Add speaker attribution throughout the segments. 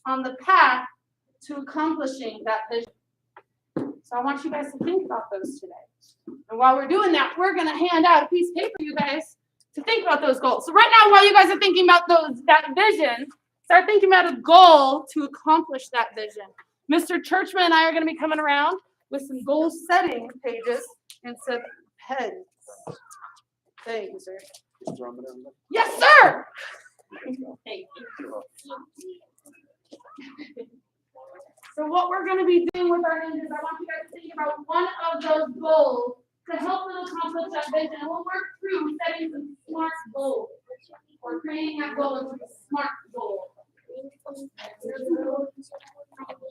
Speaker 1: on the path to accomplishing that vision. So I want you guys to think about those today. And while we're doing that, we're going to hand out a piece of paper, you guys, to think about those goals. So right now, while you guys are thinking about that vision, start thinking about a goal to accomplish that vision. Mr. Churchman and I are going to be coming around with some goal-setting pages instead of pens. Thank you, sir. Yes, sir! So what we're going to be doing with our ninjas, I want you guys to think about one of those goals to help them accomplish that vision. And we'll work through setting some SMART goals or creating that goal into a SMART goal.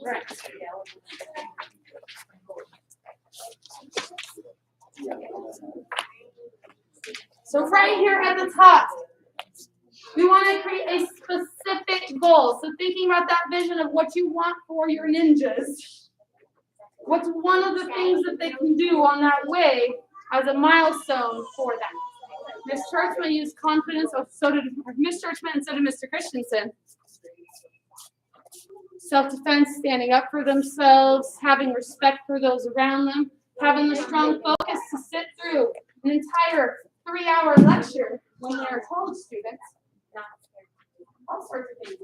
Speaker 1: Right. So right here at the top, we want to create a specific goal. So thinking about that vision of what you want for your ninjas, what's one of the things that they can do on that way as a milestone for them? Ms. Churchman used confidence, so did Ms. Churchman and so did Mr. Christensen. Self-defense, standing up for themselves, having respect for those around them, having the strong focus to sit through an entire 3-hour lecture when they're college students. All sorts of things.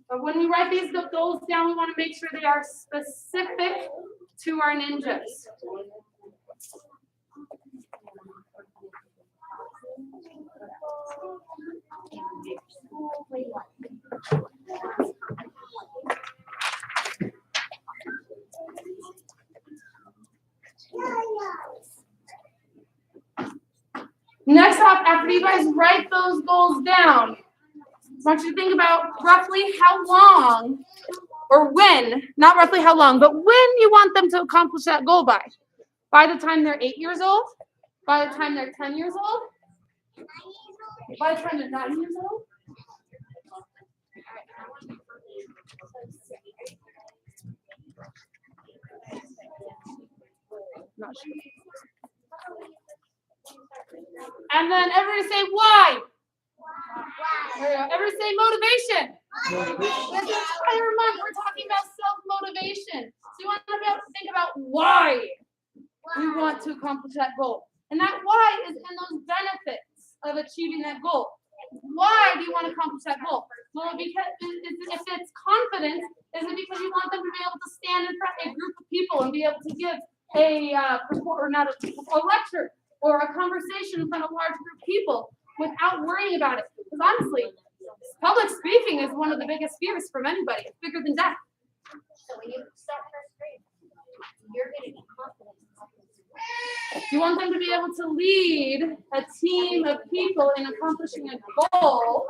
Speaker 1: But when we write these goals down, we want to make sure they are specific to our ninjas. Next up, after you guys write those goals down, I want you to think about roughly how long, or when, not roughly how long, but when you want them to accomplish that goal by. By the time they're 8 years old? By the time they're 10 years old? By the time they're 9 years old? Not sure. And then everybody say why. Everybody say motivation. This entire month we're talking about self-motivation. So you want to think about why we want to accomplish that goal. And that why is in those benefits of achieving that goal. Why do you want to accomplish that goal? Well, because if it's confidence, is it because you want them to be able to stand in front of a group of people and be able to give a lecture or a conversation in front of a large group of people without worrying about it? Because honestly, public speaking is one of the biggest fears from anybody. It's bigger than death.
Speaker 2: So when you start first grade, you're going to be confident.
Speaker 1: You want them to be able to lead a team of people in accomplishing a goal,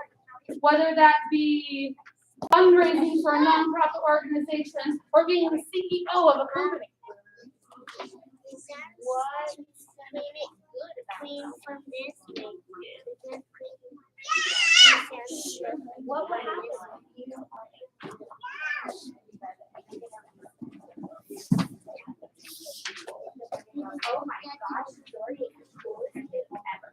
Speaker 1: whether that be fundraising for a nonprofit organization or being the CEO of a company.
Speaker 2: What made it good about from this thing? What would happen if you oh my gosh, Jordy is the coolest thing ever.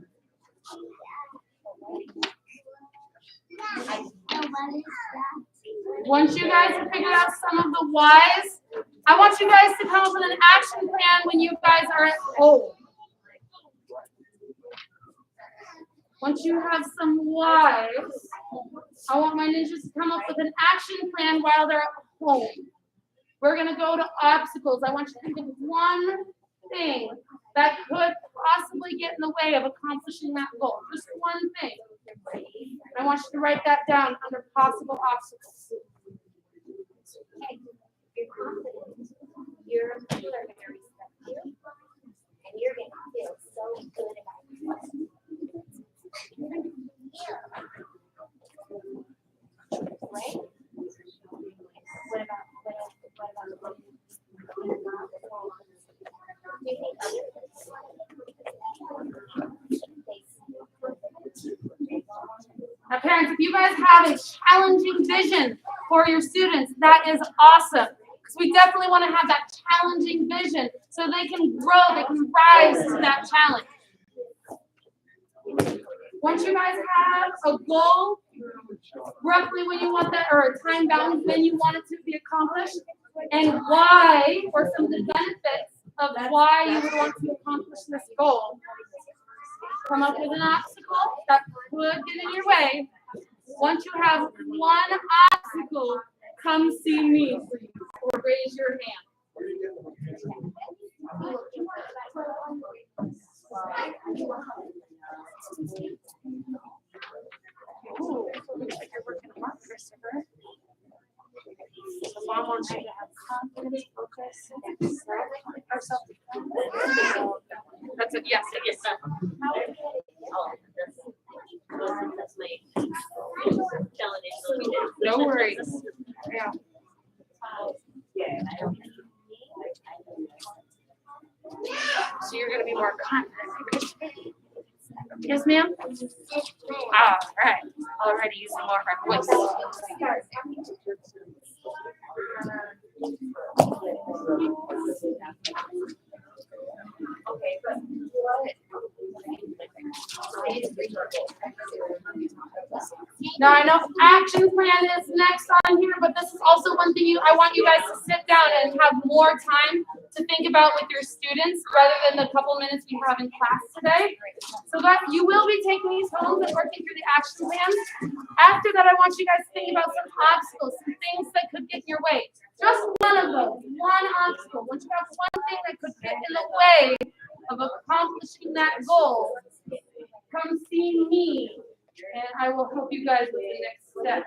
Speaker 1: Once you guys have figured out some of the whys, I want you guys to come up with an action plan when you guys are at home. Once you have some whys, I want my ninjas to come up with an action plan while they're at home. We're going to go to obstacles. I want you to think of one thing that could possibly get in the way of accomplishing that goal. Just one thing. I want you to write that down under possible obstacles.
Speaker 2: Okay, you're confident. Your people are going to respect you, and you're going to feel so good about yourself. Right? What about do you think
Speaker 1: Now, parents, if you guys have a challenging vision for your students, that is awesome. Because we definitely want to have that challenging vision so they can grow, they can rise to that challenge. Once you guys have a goal, roughly when you want that, or a time bound when you want it to be accomplished, and why, or some of the benefits of why you would want to accomplish this goal. Come up with an obstacle that could get in your way. Once you have one obstacle, come see me, please, or raise your hand. Ooh, looks like you're working a lot, Christopher. So Mom wants you to have confidence, focus, or self-defense. That's it. Yes, yes.
Speaker 3: That's my challenge.
Speaker 1: No worries. Yeah. So you're gonna be more confident. Yes, ma'am. All right. Already using more of our voice.
Speaker 2: Okay, but
Speaker 1: Now I know action plan is next on here, but this is also one thing I want you guys to sit down and have more time to think about with your students rather than the couple minutes we have in class today. So that you will be taking these home and working through the action plans. After that, I want you guys to think about some obstacles, some things that could get in your way. Just one of those, one obstacle. Once you have one thing that could get in the way of accomplishing that goal, come see me, and I will help you guys with the next step.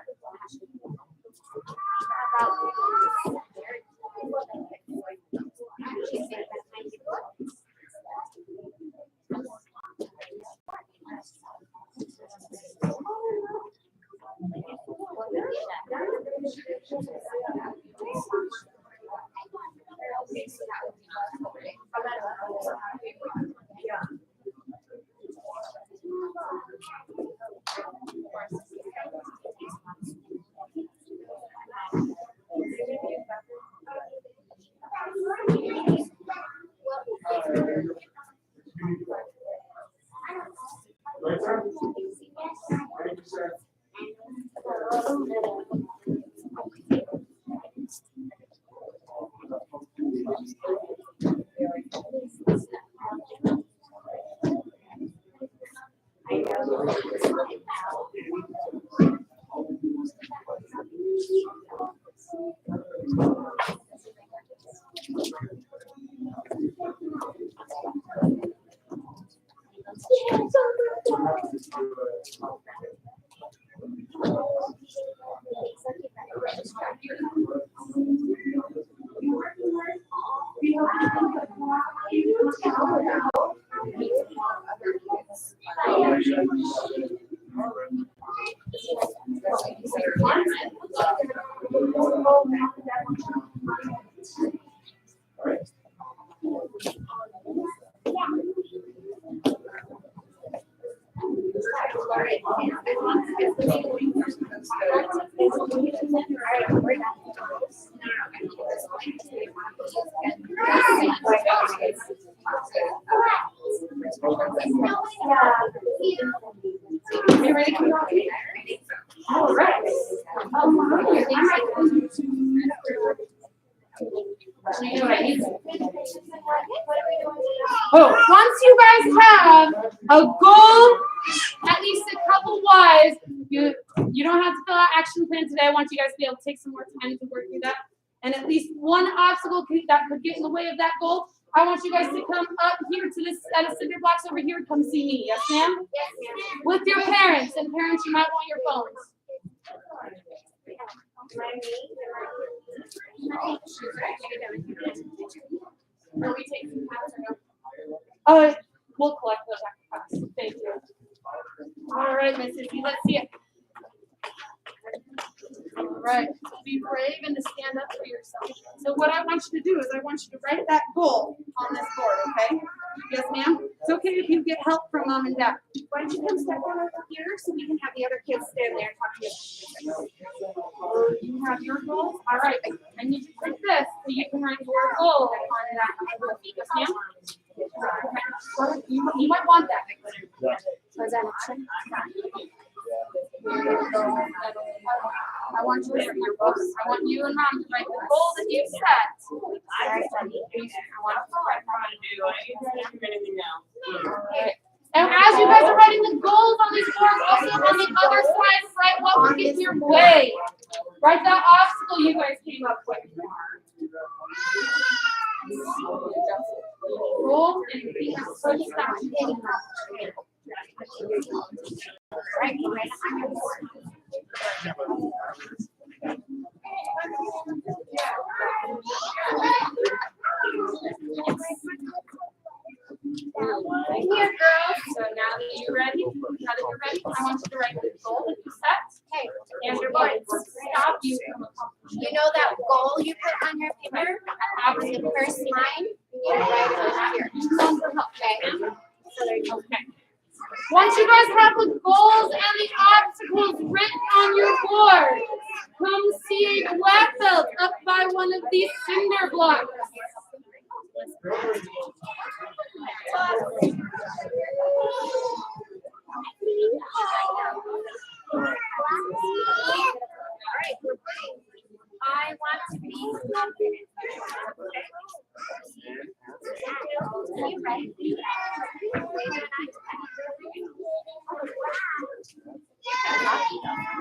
Speaker 1: You ready? All right. Oh, once you guys have a goal, at least a couple whys, you don't have to fill out action plan today. I want you guys to be able to take some more time to work through that. And at least one obstacle that could get in the way of that goal. I want you guys to come up here to this set of cinder blocks over here. Come see me. Yes, ma'am?
Speaker 2: yes, ma'am.
Speaker 1: With your parents. And parents, you might want your phones. Are we taking class or no? We'll collect those after class. Thank you. All right, Miss Izzy, let's see it. All right, be brave and to stand up for yourself. So what I want you to do is I want you to write that goal on this board, okay? Yes, ma'am? It's okay if you get help from mom and dad. Why don't you come step on over here so we can have the other kids stand there and talk to you. You have your goals? All right, I need you to click this so you can write your goal on that. Yes, ma'am? You might want that.
Speaker 2: Was that action?
Speaker 1: I want you to write your goals. I want you and mom to write the goal that you set.
Speaker 2: Sorry, Sunny.
Speaker 1: I want to write. And as you guys are writing the goals on these boards, also on the other side, write what will get in your way. Write that obstacle you guys came up with. Roll and be first stop.
Speaker 2: Right, right on your board.
Speaker 1: Right here, girls. So now that you're ready, I want you to write the goal that you set.
Speaker 2: Okay,
Speaker 1: And your what will stop you from accomplishing.
Speaker 2: you know that goal you put on your paper? On the first line, you write it over here. Okay. So there you go.
Speaker 1: Okay. Once you guys have the goals and the obstacles written on your board, come see a black belt up by one of these cinder blocks.
Speaker 2: I want to be confident. You ready?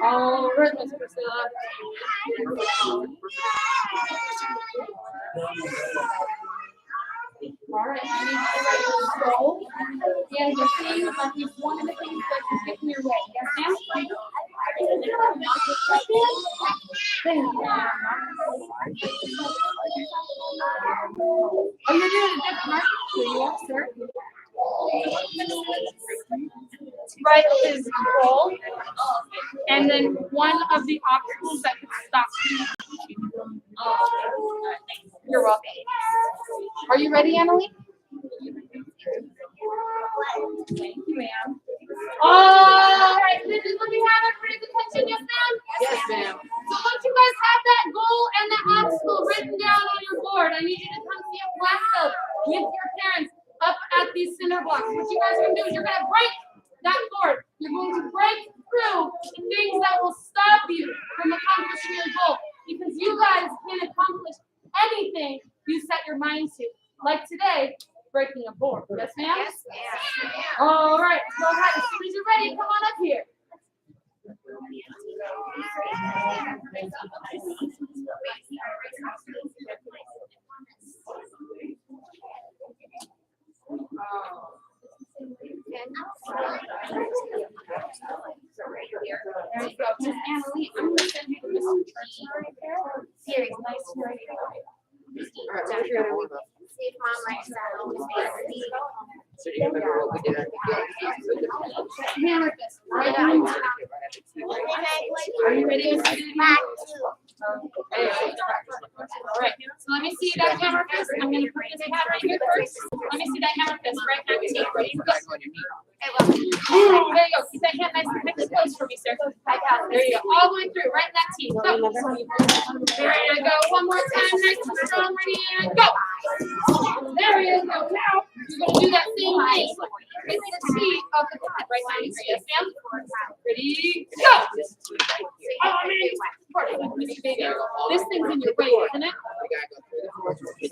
Speaker 1: All right, Miss Priscilla. All right, I need you to write your goal and the thing, at least one of the things that can get in your way. Yes, ma'am? Thank you. Oh, you're doing a different mark? So you are, sir? Write his goal and then one of the obstacles that could stop you. You're welcome. Are you ready, Emily? Thank you, ma'am. All right, let me have everybody's attention, yes, ma'am?
Speaker 4: Yes, ma'am.
Speaker 1: So once you guys have that goal and that obstacle written down on your board, I need you to come see a black belt with your parents up at these cinder blocks. What you guys are going to do is you're going to break that board. You're going to break through the things that will stop you from accomplishing your goal. Because you guys can accomplish anything you set your mind to. Like today, breaking a board. Yes, ma'am?
Speaker 2: Yes, ma'am.
Speaker 1: All right. Go ahead. As soon as you're ready, come on up here. There you go. Miss Annalie, I'm going to send you to Mr. Tree right there. Siri, nice to meet you.
Speaker 2: See if mom writes that on the paper.
Speaker 4: So do you remember what we did?
Speaker 1: Hammer fist. Right on. Are you ready? Miss Annalie? All right. So let me see that hammer fist. I'm going to put this hat right here first. Let me see that hammer fist right next to you. Ready? Go. There you go. Keep that hand nice and close for me, sir. I got it. There you go. All the way through, right in that teeth. Go. There you go. One more time. Nice and strong. Ready and go. There you go. Now you're going to do that same thing. It's the teeth of the hat right now. Yes, ma'am. Ready? Go. Oh, man. Mr. Baby, this thing's in your way, isn't it?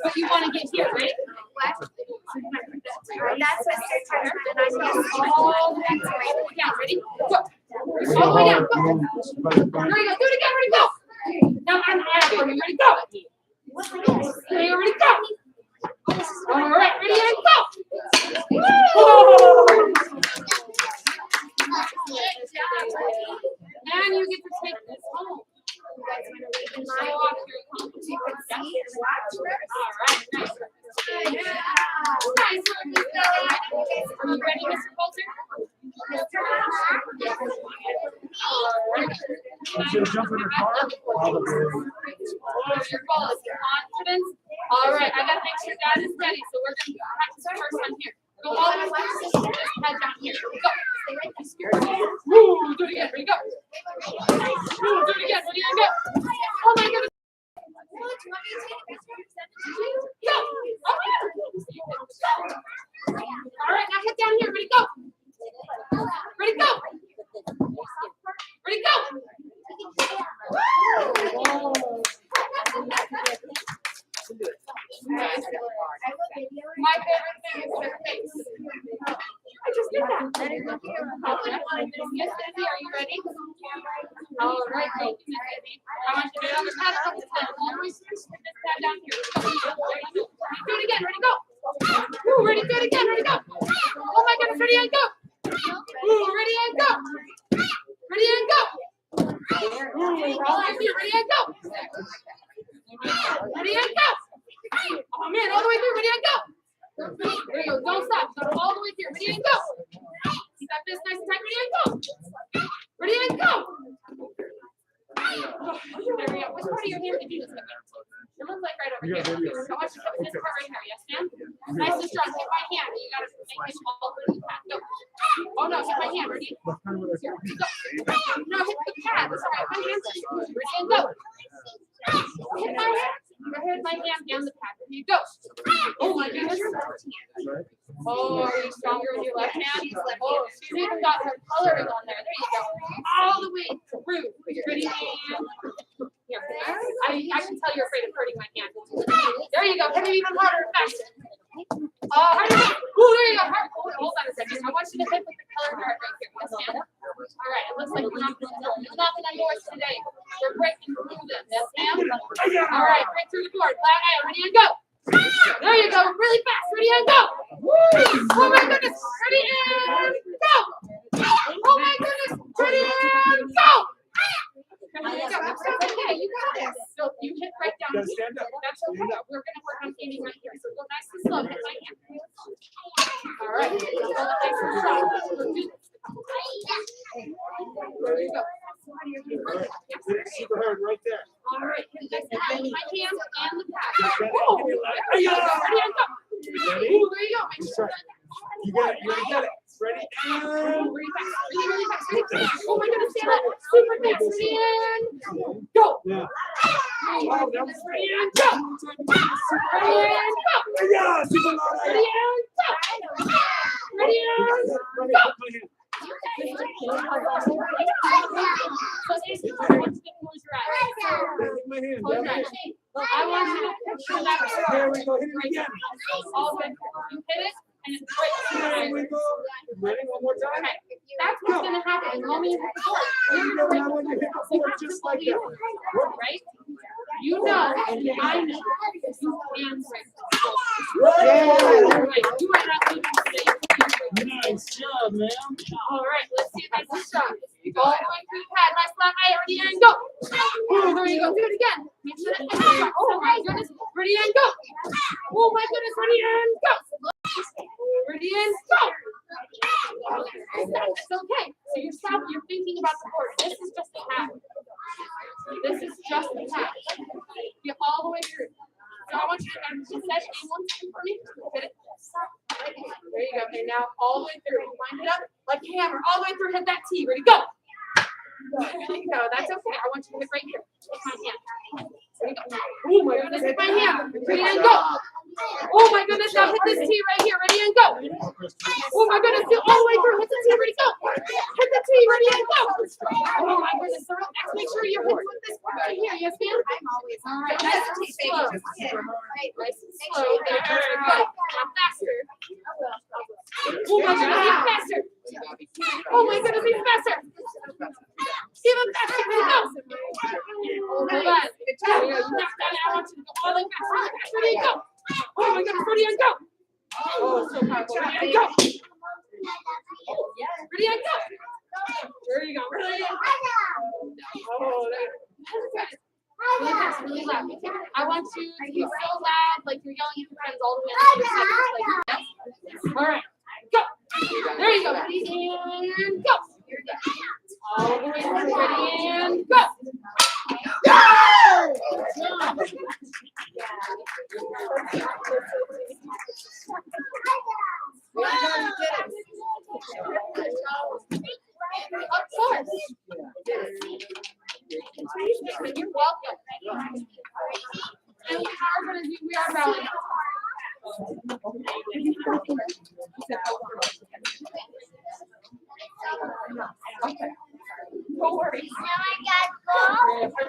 Speaker 1: But you want to get here, right?
Speaker 2: That's what they're trying to do.
Speaker 1: All the way down. Ready? Go. All the way down. Go. There you go. Do it again. Ready? Go. Now I'm out for you. Ready? Go. There you go. Ready? Go. All right. Ready? And go. Woo! And you get to take this home. Show off your accomplishments. All right. Nice. Nice work, Miss Kelly. Are you ready, Mr. Coulter? All right.
Speaker 5: Should jump in her car?
Speaker 1: Your goal is confidence. All right, I gotta make sure Dad is ready, so we're gonna practice the first one here. Go all the way through. Just head down here. Go. Woo, do it again. Ready, go. Woo, do it again. Ready, and go. Oh my goodness. Go. Oh yeah. All right, now head down here. Ready, go. My favorite thing is their face. I just did that. Yes, Izzy, are you ready? All right, thank you, Miss Izzy. I want you to do it on the pad a couple times. Always push this pad down here. Do it again. Ready, go. Ooh, ready, do it again. Ready, go. Oh my goodness, ready and go. Ooh, ready and go. Ready and go. All of you, ready and go. Ready and go. Oh man, all the way through. Ready and go. There you go. Don't stop. Go all the way through. Ready and go. Keep that fist nice and tight. Ready and go. Ready and go. There we go. Which part of your hand did you just hit? It looks like right over here. I want you to put this part right here. Yes, ma'am? Nice and strong. Hit my hand. You got to make it all through the pad. Go. Oh no, hit my hand. Ready? Here, go. No, hit the pad. That's all right. My hand. Ready and go. Hit my hand. Hit my hand down the pad. There you go. Oh my goodness. Oh, are you stronger with your left hand? Oh, she's even got her coloring on there. There you go. All the way through. Ready, hand. Here. I can tell you're afraid of hurting my hand. There you go. Hit it even harder and faster. Harder. Ooh, there you go. Hard. Hold on a second. I want you to hit with the color dart right here. Yes, ma'am. All right. It looks like we're knocking on doors today. We're breaking through them. Yes, ma'am. All right. Break through the door. Flat eye. Ready and go. There you go. Really fast. Ready and go. Oh my goodness. Ready and go. Oh my goodness. Ready and go. There you go. That's okay. You got this. So you hit right down here.
Speaker 5: Stand up.
Speaker 1: That's okay. We're going to work on aiming right here. So go nice and slow. Hit my hand. All right. Go nice and slow. There you go.
Speaker 5: Super hard right there.
Speaker 1: All right. Hit my hand and the pad. Oh, there you go. Ready and go.
Speaker 5: Ready?
Speaker 1: Ooh, there you go. Make sure
Speaker 5: You got it. You already got it. Ready? And
Speaker 1: really fast. Really fast. Ready? Oh my goodness, stand up. Super fast. Ready and go.
Speaker 5: yeah.
Speaker 1: Wow, that was ready and go. Ready and go.
Speaker 5: Yeah, super loud.
Speaker 1: Ready and go. Ready and go. So Izzy, I want you to close your eyes.
Speaker 5: My hand.
Speaker 1: Close your eyes. I want you to picture that
Speaker 5: There we go. Hit it
Speaker 1: right
Speaker 5: again.
Speaker 1: all the way through. You hit it, and it's right through your
Speaker 5: There
Speaker 1: eyes.
Speaker 5: we go. Ready? One more time.
Speaker 1: Okay, that's what's gonna happen. The moment you hit the board,
Speaker 5: There
Speaker 1: you're
Speaker 5: you
Speaker 1: gonna
Speaker 5: go.
Speaker 1: break
Speaker 5: Now when you hit the
Speaker 1: the
Speaker 5: floor, just like that.
Speaker 1: right? You know, and I know, you can break the board.
Speaker 5: Yeah.
Speaker 1: Right, you might not be able to say you can break the board.
Speaker 5: Nice job, man.
Speaker 1: All right, let's see if that's a shot. All the way through the pad, nice flat eye, ready and go. Oh, there you go. Do it again. Make sure that oh my goodness, ready and go. Oh my goodness, ready and go. Ready and go. It's okay. So you're thinking about the board. This is just a pad. This is just a pad. Get all the way through. So I want you to set aim one second for me. Hit it. There you go. Okay, now all the way through. Wind it up like a hammer. All the way through. Hit that T. Ready? Go. There you go. That's okay. I want you to hit right here. With my hand. Ready? Go. Oh my goodness. Hit my hand. Ready and go. Oh my goodness. Now hit this T right here. Ready and go. Oh my goodness. Do all the way through. Hit the T. Ready? Go. Hit the T. Ready and go. Oh my goodness. So next, make sure you hit with this part right here. Yes, ma'am? I'm always. All right. Nice and slow. Nice and slow. There. Very good. Now faster. Oh my goodness. Even faster. Oh my goodness. Even faster. Even faster. Ready? Go. Hold on. There you go. You knocked that out. I want you to go all the way fast. Ready? Go. Oh my goodness. Ready and go. Oh, so powerful. Ready and go. Ready and go. There you go. Ready and go. Oh, there. Really fast, really loud. I want you to be so loud, like you're yelling at your friends all the way on the other side. Like, yes. All right. Go. There you go. Ready and go. All the way through. Ready and go. Of course. You're welcome. And how are we are rallying. Okay. No worries.
Speaker 2: Now I got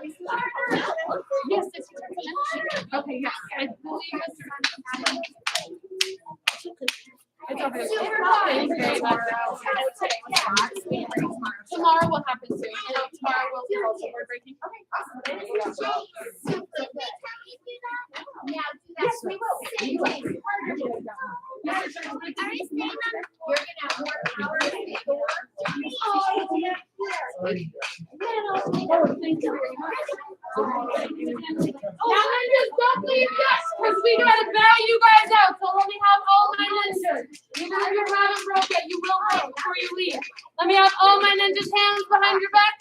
Speaker 1: board breaking. Okay, awesome.
Speaker 2: Now do that.
Speaker 1: Yes, we will.
Speaker 2: Same thing. You're gonna have more power to make the work.
Speaker 1: Oh, thank you very much. Now, ninjas, don't leave yet, because we gotta bow you guys out. So let me have all my ninjas. Even if you haven't broke yet, you will break before you leave. Let me have all my ninjas' hands behind your back.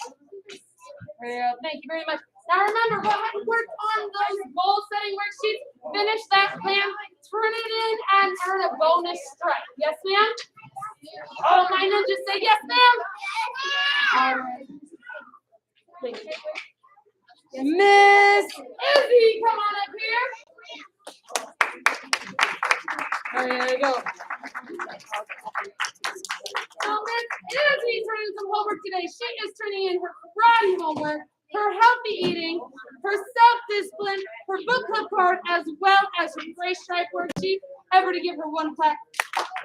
Speaker 1: Thank you very much. Now remember, go ahead and work on those goal setting worksheets. Finish that plan, turn it in, and earn a bonus strike. Yes, ma'am? All my ninjas say yes, ma'am. All right. Thank you. Miss Izzy, come on up here. There you go. So Miss Izzy turning some homework today. She is turning in her karate homework, her healthy eating, her self-discipline, her book club card, as well as her gray stripe worksheet. Ever to give her one clap.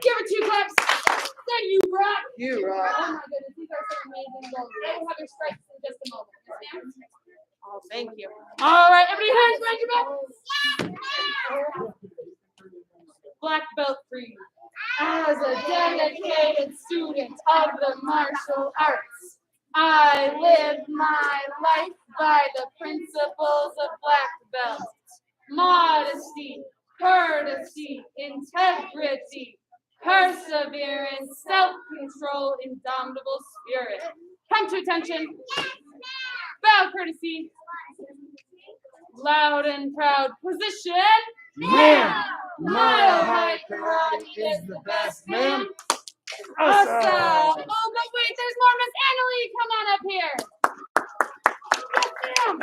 Speaker 1: Give her 2 claps. Then you rock.
Speaker 4: You
Speaker 1: Oh
Speaker 4: rock.
Speaker 1: my goodness, these are some amazing goals. I will have your stripes in just a moment. Yes, ma'am? Oh, thank you. All right, everybody hands behind your back. Black belt for you. As a dedicated student of the martial arts, I live my life by the principles of black belt. Modesty, courtesy, integrity, perseverance, self-control, indomitable spirit. Come to attention. Bow courtesy. Loud and proud position.
Speaker 5: Ma'am.
Speaker 1: Mile high karate is the best, ma'am. Awesome. Oh, but wait, there's more. Miss Annalie, come on up here. Yes, ma'am.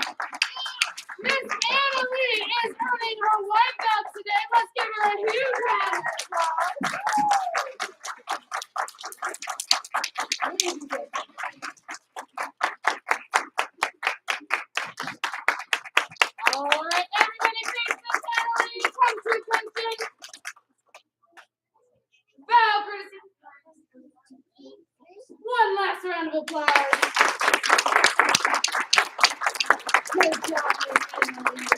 Speaker 1: Miss Annalie is earning her white belt today. Let's give her a huge round of applause. All right, everybody face Miss Annalie. Come to attention. Bow courtesy. One last round of applause. Good job, Miss Annalie.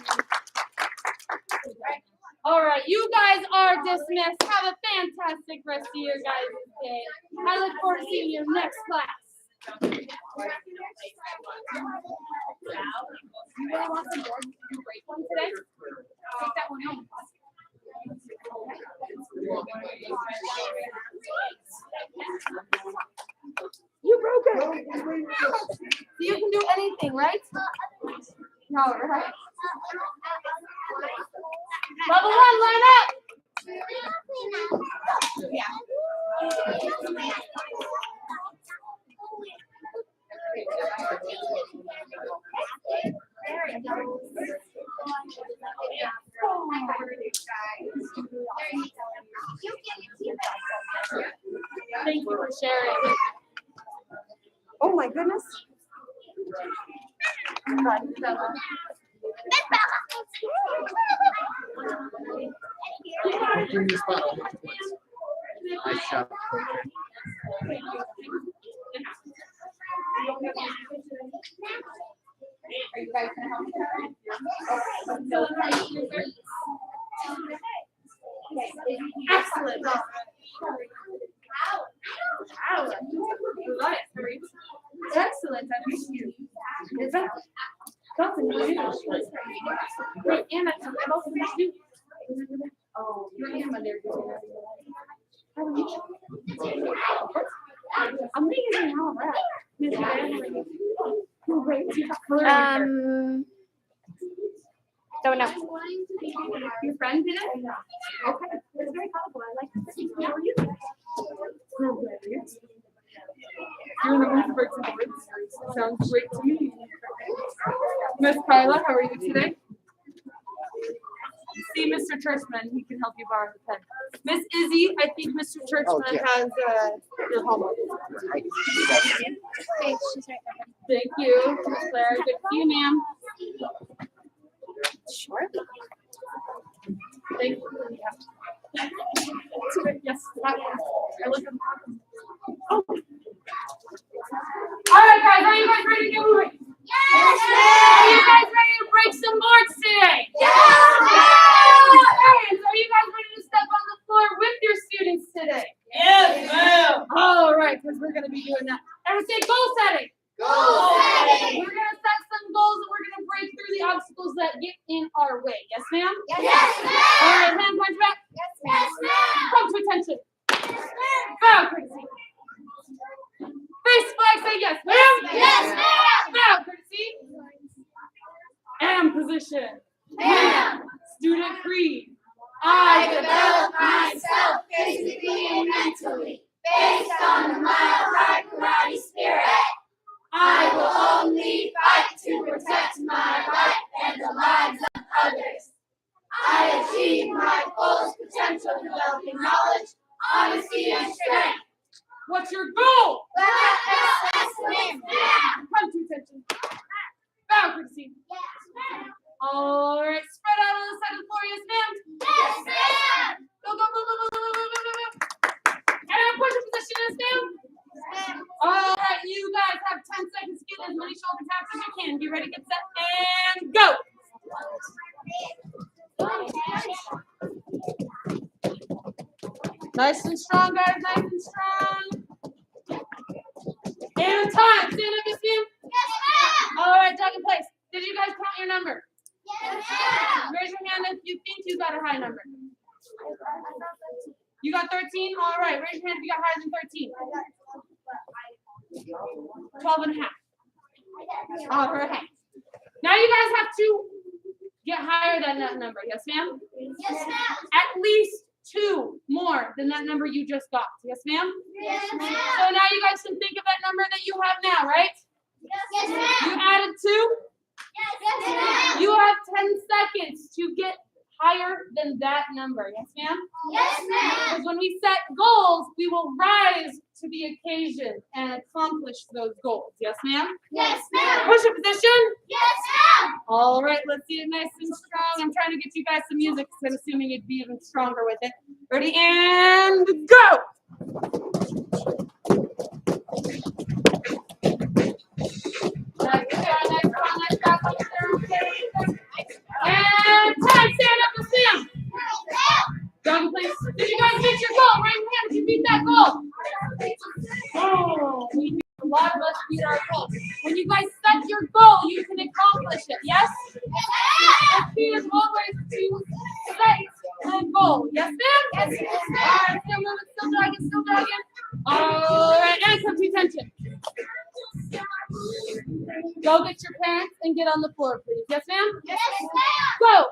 Speaker 1: All right, you guys are dismissed. Have a fantastic rest of your guys' day. I look forward to seeing you next class. You really want some more? You break one today? Take that one home. You broke it. You can do anything, right? No, right? Level 1, line up. Thank you for sharing. Oh my goodness.
Speaker 5: Bring this bottle. Nice job.
Speaker 1: Are you guys gonna help me? Excellent. Excellent. I miss you. Is that something you do? Wait, Anna, I also miss you. Oh, your Anna there. How are you? I'm making all right. Miss Anna.
Speaker 2: Don't know.
Speaker 1: Your friend did it? Okay. It's very helpful. I like to see. How are you? You're in the room for some words. Sounds great to me. Miss Kyla, how are you today? See Mr. Churchman, he can help you borrow the pen. Miss Izzy, I think Mr. Churchman has your homework. Thank you, Miss Claire. Good to see you, ma'am. Sure. Thank you. Yes, that one. I look at oh. All right, guys, are you guys ready to get moving? Yeah! that get in our way. Yes, ma'am?
Speaker 2: Yes,
Speaker 1: All
Speaker 2: ma'am.
Speaker 1: right, hands behind your back.
Speaker 2: Yes, ma'am.
Speaker 1: Come to attention.
Speaker 2: Yes, ma'am.
Speaker 1: Bow, courtesy. Face flag, say yes, ma'am.
Speaker 2: Yes, ma'am.
Speaker 1: Bow, courtesy. And position.
Speaker 2: Ma'am.
Speaker 1: Student creed.
Speaker 2: I develop myself physically and mentally based on the Mile High Karate spirit. I will only fight to protect my life and the lives of others. I achieve my fullest potential developing knowledge, honesty, and strength.
Speaker 1: What's your goal?
Speaker 2: Let us win.
Speaker 1: Come to attention. Bow, courtesy. All right, spread out on the side of the floor, yes, ma'am.
Speaker 2: Yes, ma'am.
Speaker 1: Go, go, go, go, go, go, go, go, go, go. And push your position, yes, ma'am. All right, you guys have 10 seconds to get as many shoulder taps as you can. Be ready, get set, and go. Nice and strong, guys, nice and strong. And time. Stand up, yes, ma'am. All right, dog in place. Did you guys count your number? Raise your hand if you think you got a high number. You got 13? All right, raise your hand if you got higher than 13. 12 and a half. All right. Now you guys have to get higher than that number. Yes, ma'am? At least 2 more than that number you just got. Yes, ma'am? So now you guys can think of that number that you have now, right? You added 2? You have 10 seconds to get higher than that number. Yes, ma'am? Because when we set goals, we will rise to the occasion and accomplish those goals. Yes, ma'am? Push up position. All right, let's see it nice and strong. I'm trying to get you guys some music because I'm assuming you'd be even stronger with it. Ready, and go! Nice job. And time, stand up and stand. Dog, please. Did you guys meet your goal? Raise your hand if you beat that goal. Oh, a lot of us beat our goal. When you guys set your goal, you can accomplish it. Yes? The key is always to set a goal. Yes, ma'am? All right, still moving, still dragging. All right, and come to attention. Go get your parents and get on the floor, please. Yes, ma'am? Go.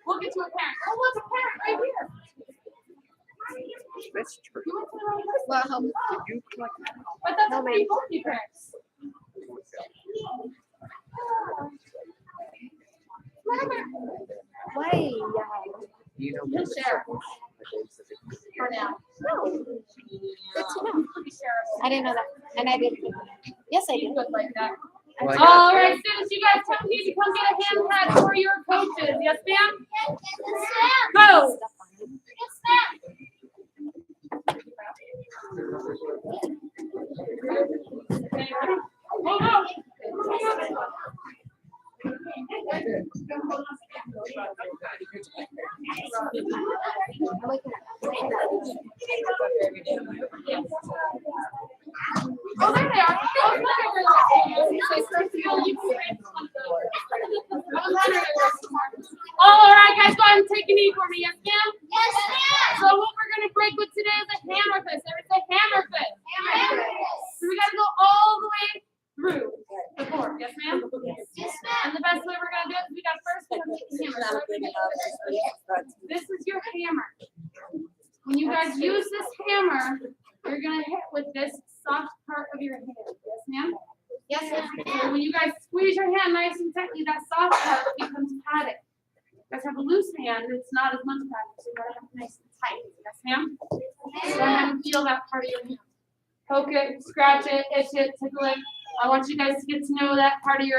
Speaker 1: We'll get you a parent. Oh, what's a parent right here?
Speaker 4: That's true.
Speaker 1: You went to the right place.
Speaker 4: Well, you collect
Speaker 1: But that's no, pretty both your parents.
Speaker 2: Why?
Speaker 4: you know
Speaker 1: He'll share for now.
Speaker 2: Good to know. I didn't know that. And I did. Yes, I
Speaker 1: You
Speaker 2: did.
Speaker 1: look like that.
Speaker 4: Like
Speaker 1: All right, students, you guys need to come get a hand pad for your coaches. Yes, ma'am? Go. Oh, no. Oh, there they are. Oh, look at all right, guys, go ahead and take a knee for me. Yes, ma'am? So what we're going to break with today is a hammer fist. Everybody say hammer fist. So we got to go all the way through the board. Yes, ma'am? And the best way we're going to do it is we got first to take the hammer. So this is your hammer. When you guys use this hammer, you're going to hit with this soft part of your hand. Yes, ma'am?
Speaker 2: Yes, ma'am.
Speaker 1: So when you guys squeeze your hand nice and tightly, that soft part becomes padded. You guys have a loose hand, it's not as much padding, so you gotta have it nice and tight. Yes, ma'am? Go ahead and feel that part of your hand. Poke it, scratch it, itch it, tickle it. I want you guys to get to know that part of your